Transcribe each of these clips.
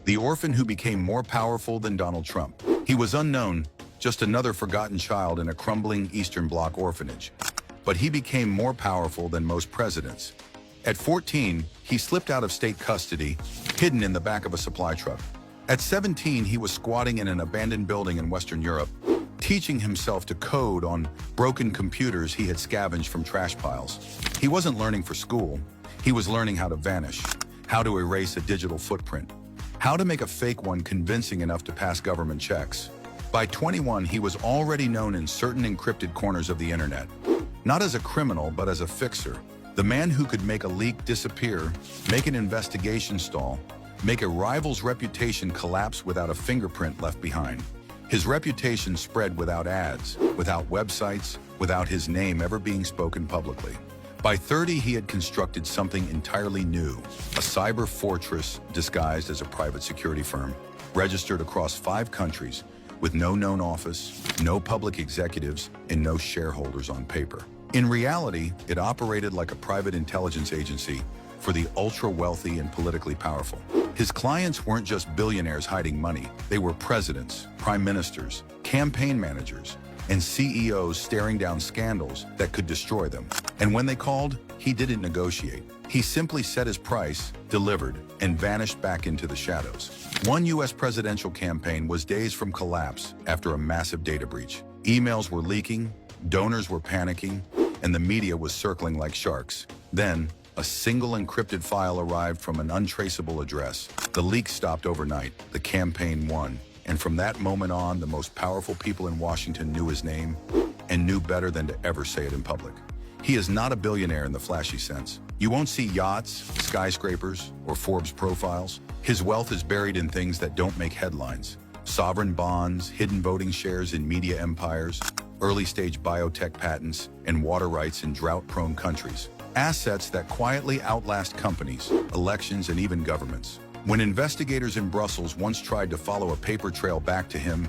the orphan who became more powerful than Donald Trump. He was unknown, just another forgotten child in a crumbling Eastern Bloc orphanage. But he became more powerful than most presidents. At 14, he slipped out of state custody, hidden in the back of a supply truck. At 17, he was squatting in an abandoned building in Western Europe, teaching himself to code on broken computers he had scavenged from trash piles. He wasn't learning for school. He was learning how to vanish, how to erase a digital footprint, how to make a fake one convincing enough to pass government checks. By 21, he was already known in certain encrypted corners of the internet. Not as a criminal, but as a fixer. The man who could make a leak disappear, make an investigation stall, make a rival's reputation collapse without a fingerprint left behind. His reputation spread without ads, without websites, without his name ever being spoken publicly. By 30, he had constructed something entirely new, a cyber fortress disguised as a private security firm, registered across 5 countries, with no known office, no public executives, and no shareholders on paper. In reality, it operated like a private intelligence agency for the ultra-wealthy and politically powerful. His clients weren't just billionaires hiding money. They were presidents, prime ministers, campaign managers, and CEOs staring down scandals that could destroy them. And when they called, he didn't negotiate. He simply set his price, delivered, and vanished back into the shadows. One U.S. presidential campaign was days from collapse after a massive data breach. Emails were leaking, donors were panicking, and the media was circling like sharks. Then, a single encrypted file arrived from an untraceable address. The leak stopped overnight. The campaign won. And from that moment on, the most powerful people in Washington knew his name and knew better than to ever say it in public. He is not a billionaire in the flashy sense. You won't see yachts, skyscrapers, or Forbes profiles. His wealth is buried in things that don't make headlines. Sovereign bonds, hidden voting shares in media empires, early-stage biotech patents, and water rights in drought-prone countries. Assets that quietly outlast companies, elections, and even governments. When investigators in Brussels once tried to follow a paper trail back to him,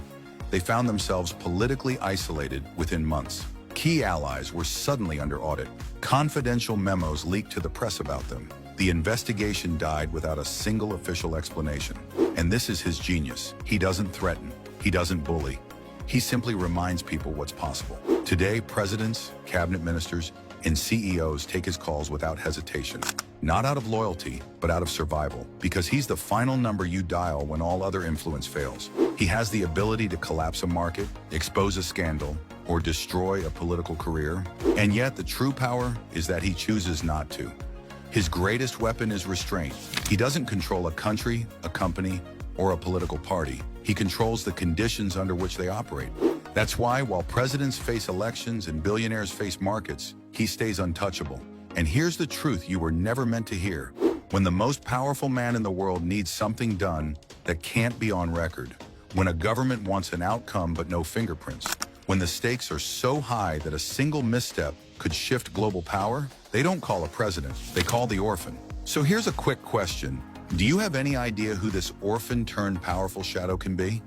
they found themselves politically isolated within months. Key allies were suddenly under audit. Confidential memos leaked to the press about them. The investigation died without a single official explanation. And this is his genius. He doesn't threaten. He doesn't bully. He simply reminds people what's possible. Today, presidents, cabinet ministers, and CEOs take his calls without hesitation. Not out of loyalty, but out of survival, because he's the final number you dial when all other influence fails. He has the ability to collapse a market, expose a scandal, or destroy a political career. And yet the true power is that he chooses not to. His greatest weapon is restraint. He doesn't control a country, a company, or a political party. He controls the conditions under which they operate. That's why, while presidents face elections and billionaires face markets, he stays untouchable. And here's the truth you were never meant to hear. When the most powerful man in the world needs something done that can't be on record, when a government wants an outcome but no fingerprints, when the stakes are so high that a single misstep could shift global power, they don't call a president, they call the orphan. So here's a quick question. Do you have any idea who this orphan turned powerful shadow can be?